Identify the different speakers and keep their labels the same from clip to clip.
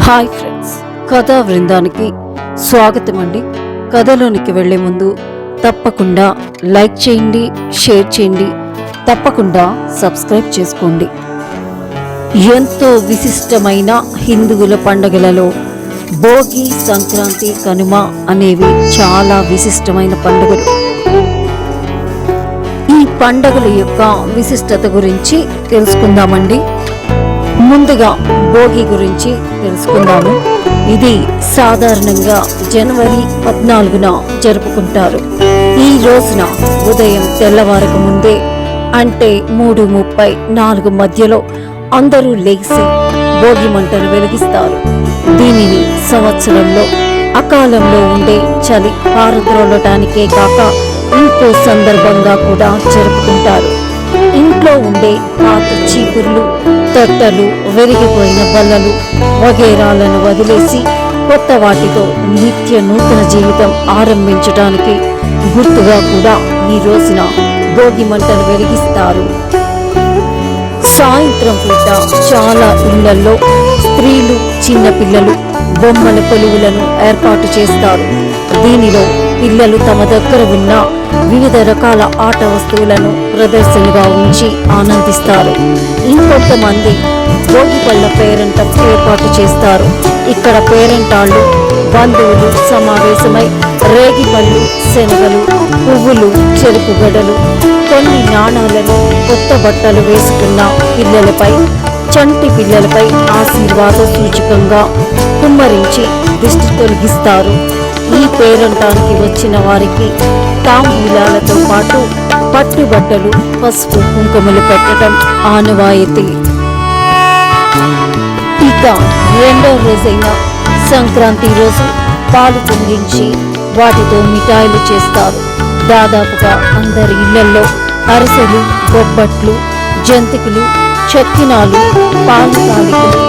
Speaker 1: Hi friends, కథా బృందానికి స్వాగతం అండి. కథలోనికి వెళ్లే ముందు తప్పకుండా లైక్ చేయండి, షేర్ చేయండి, తప్పకుండా సబ్స్క్రైబ్ చేసుకోండి. ఎంతో విశిష్టమైన హిందువుల పండుగలలో భోగి, సంక్రాంతి, కనుమ అనేవి చాలా విశిష్టమైన పండుగలు. ఈ పండుగల యొక్క విశిష్టత గురించి తెలుసుకుందామండి. ముందుగా భోగి గురించి తెలుసుకుందాము. ఇది సాధారణంగా జనవరి 14న జరుపుకుంటారు. ఈ రోజున ఉదయం తెల్లవారక ముందే అంటే 3:30, 4 మధ్యలో అందరూ లేచి భోగి మంటను వెలిగిస్తారు. దీనిని సంవత్సరంలో అకాలంలో ఉండే చలి పారద్రోలటానికే కాక ఇంకో సందర్భంగా కూడా జరుపుకుంటారు. ఇంట్లో ఉండే పాత చీపుర్లు, తొట్టలు, వెలిగిపోయిన బల్లలు వగైరాలను వదిలేసి కొత్త వాటితో నిత్య నూతన జీవితం ఆరంభించడానికి గుర్తుగా కూడా ఈ రోజున భోగి మంటలు వెలిగిస్తారు. సాయంత్రం పూట చాలా ఇళ్లలో స్త్రీలు, చిన్నపిల్లలు బొమ్మల కొలువులను ఏర్పాటు చేస్తారు. దీనిలో పిల్లలు తమ దగ్గర ఉన్న వివిధ రకాల ఆట వస్తువులను ప్రదర్శనగా ఉంచి ఆనందిస్తారు. ఇంకొంతమంది భోగి పళ్ళ పేరంటం ఏర్పాటు చేస్తారు. ఇక్కడ పేరంటాళ్ళు బంధువులు సమావేశమై రేగిపళ్ళు, శనగలు, పువ్వులు, చెరుకు గడలు, కొన్ని నాణాలను, కొత్త బట్టలు వేసుకున్న పిల్లలపై, చంటి పిల్లలపై ఆశీర్వాద సూచకంగా కుమ్మరించి దిష్టి తొలగిస్తారు. ఈ పేరంటానికి వచ్చిన వారికి తాంబూలాలతో పాటు పట్టుబట్టలు, పసుపు, కుంకుమలు పెట్టడం ఆనవాయితీ. ఇక రెండో రోజైన సంక్రాంతి రోజు పాలు పొంగించి వాటితో మిఠాయిలు చేస్తారు. దాదాపుగా అందరి ఇళ్లలో అరిసెలు, బొబ్బట్లు, జంతికలు, చక్కినాలు, పాలు తాలికలు,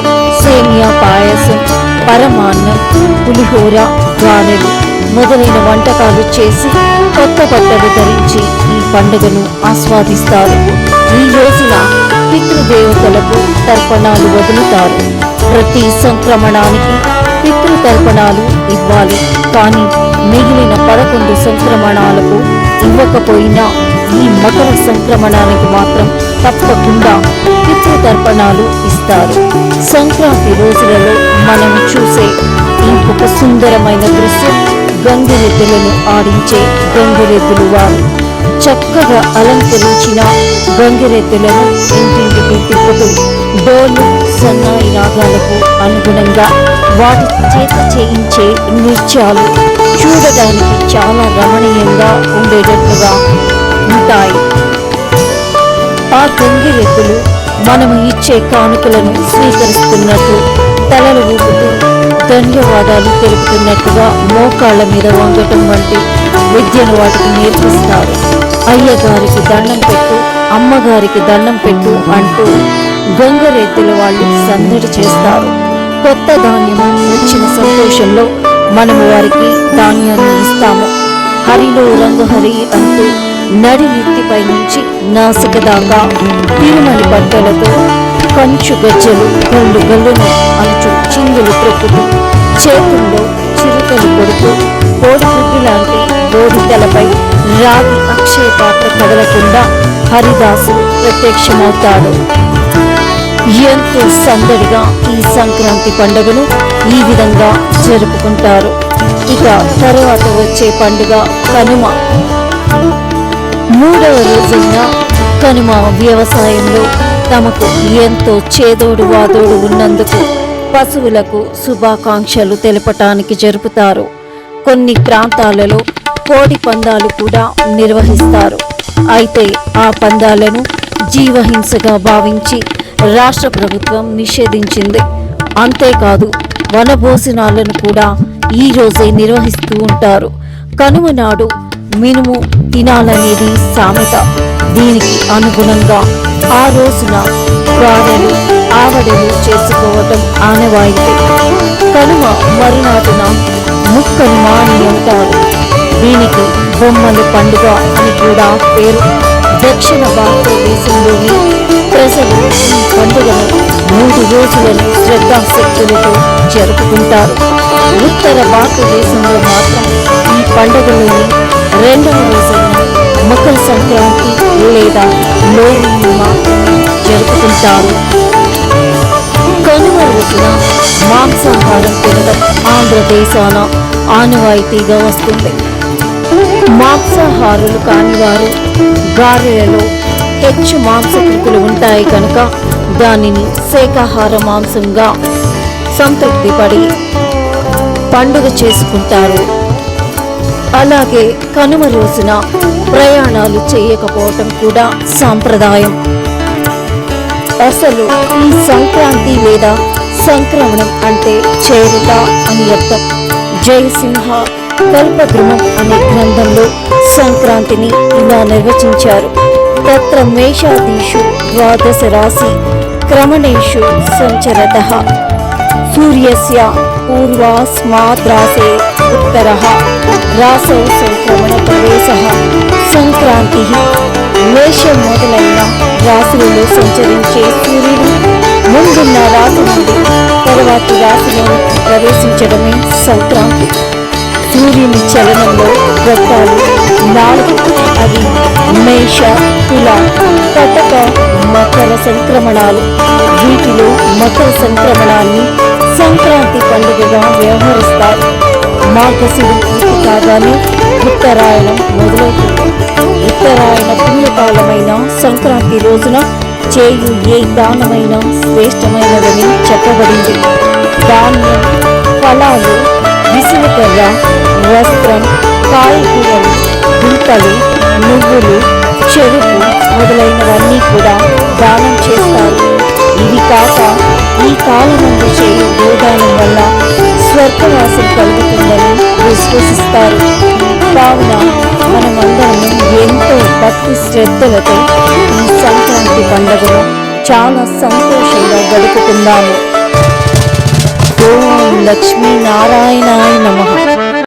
Speaker 1: సేమియా పాయసం, పరమాన్నం, పులిహోర, గారెలు మొదలైన వంటకాలు చేసి కొత్త బట్టలు ధరించి ఈ పండుగను ఆస్వాదిస్తారు. ఈ రోజున పితృదేవతలకు తర్పణాలు వదులుతారు. ప్రతి సంక్రమణానికి పితృతర్పణాలు ఇవ్వాలి. కానీ మిగిలిన 11 సంక్రమణాలకు ఇవ్వకపోయినా ఈ మకర సంక్రమణానికి మాత్రం తప్పకుండా పితృతర్పణాలు ఇస్తారు. సంక్రాంతి రోజులలో మనం చూసే ఇంకొక సుందరమైన దృశ్యం గంగిరెద్దులను ఆడించే గంగిరెద్దులు వారు. చక్కగా అలంకరించిన గంగిరెద్దులను ఇంటింటికి తిప్పుతూ డోలు, సన్నాయి రాగాలకు అనుగుణంగా వాటి చేత చేయించే నృత్యాలు చూడడానికి చాలా రమణీయంగా ఉండేటట్లుగా ఉంటాయి. ఆ గంగిరెద్దులు మనము ఇచ్చే కానుకలను స్వీకరిస్తున్నట్లు తలలు ఊపుతూ ధన్యవాదాలు తెలుపుతున్నట్టుగా మోకాళ్ల మీద వంగటం వంటి విద్యను వాటికి నేర్పిస్తారు. అయ్యగారికి దండం పెట్టు, అమ్మగారికి దండం పెట్టు అంటూ గంగరెద్దుల వాళ్ళు సందడి చేస్తారు. కొత్త ధాన్యము వచ్చిన సంతోషంలో మనము వారికి ధాన్యాన్ని ఇస్తాము. హరిలో రంగు హరి అంటూ నడి నెత్తిపై నుంచి నాసిక దాకా తిరుమలి బట్టలతో కంచు గజ్జలు గల్లు గల్లును అంచు చిందులు త్రొక్కుతూ చేతుల్లో చిరుకలు కొడుతూ కోడిగుడ్డు లాంటి బోడితలపై రాగి అక్షయ పాత్ర కదలకుండా హరిదాసు ప్రత్యక్షమవుతాడు. ఎంతో సందడిగా ఈ సంక్రాంతి పండుగను ఈ విధంగా జరుపుకుంటారు. ఇక తరువాత వచ్చే పండుగ కనుమ. మూడవ రోజైన కనుమ వ్యవసాయంలో తమకు ఎంతో చేదోడు వాదోడు ఉన్నందుకు పశువులకు శుభాకాంక్షలు తెలపటానికి జరుపుతారు. కొన్ని ప్రాంతాలలో కోడి పందాలు కూడా నిర్వహిస్తారు. అయితే ఆ పందాలను జీవహింసగా భావించి రాష్ట్ర ప్రభుత్వం నిషేధించింది. అంతేకాదు వనభోజనాలను కూడా ఈ రోజే నిర్వహిస్తూ ఉంటారు. కనుమ నాడు మినుము తినాలనేది సామెత. దీనికి అనుగుణంగా ఆ రోజున గారెలు, ఆవడలు చేసుకోవటం ఆనవాయితీ. కనుమ మరునాటిన ముక్కనుమ అని అంటారు. దీనికి బొమ్మల పండుగ అని కూడా పేరు. దక్షిణ భారతదేశంలోని ప్రజలు ఈ పండుగను 3 రోజులను శ్రద్ధాశక్తులతో జరుపుకుంటారు. ఉత్తర భారతదేశంలో మాత్రం ఈ పండుగలోని 2వ రోజున మకర సంక్రాంతి లేదా లోహ్రీని మాత్రమే జరుపుకుంటారు. కనుమ రోజున మాంసాహారం తినడం ఆంధ్రదేశాన ఆనవాయితీగా వస్తుంది. మాంసాహారులు కానివారు గారెలలో హెచ్చు మాంసకృతులు ఉంటాయి కనుక దానిని శాకాహార మాంసంగా సంతృప్తి పడి పండుగ చేసుకుంటారు. అలాగే కనుమ రోజున ప్రయాణాలు చేయకపోవటం కూడా సాంప్రదాయం. అసలు ఈ సంక్రాంతి లేదా సంక్రమణం అంటే చేరుట అని అర్థం. జయసింహ కల్పద్రుమం అనే గ్రంథంలో సంక్రాంతిని ఇలా నిర్వచించారు. తత్ర మేషాదీషు ద్వాదశ రాశి క్రమణేషు సంచరతః సూర్యస్య పూర్వాస్మాద్రాసే ఉత్తరః రాసౌ సంక్రమణ ప్రవేశః సంక్రాంతి. మేషం మొదలైన రాశులలో సంచరించే సూర్యుడు ముందున్న రాశి నుండి తరువాతి రాశిలో ప్రవేశించడమే సంక్రాంతి. సూర్యుని చలనంలో ఘట్టాలు 4. అవి మేష, తుల, కటక, మకర సంక్రమణాలు. వీటిలో మకర సంక్రమణాన్ని సంక్రాంతి పండుగగా వ్యవహరిస్తారు. మార్గశిరం పూర్తి కాగానే ఉత్తరాయణం మొదలవుతుంది. ఉత్తరాయణ పుణ్యకాలమైన సంక్రాంతి రోజున చేయు ఏ దానమైన శ్రేష్టమైనదని చెప్పబడింది. ధాన్యం, ఫలాలు, విసులుకర్ర, వస్త్రం, కాయగూరలు, దుంపలు, నువ్వులు, చెరుకు మొదలైనవన్నీ కూడా దానం చేస్తారు. ఇవి కాక ఈ కాలమందు చేయు గోదానం వల్ల స్వర్గవాసం కలుగుతుందని విశ్వసిస్తారు. కావున మనమందరము ఎంతో భక్తి శ్రద్ధలతో ఈ సంక్రాంతి పండుగను చాలా సంతోషంగా గడుపుకుందాము. ఓం లక్ష్మీ నారాయణాయ నమః.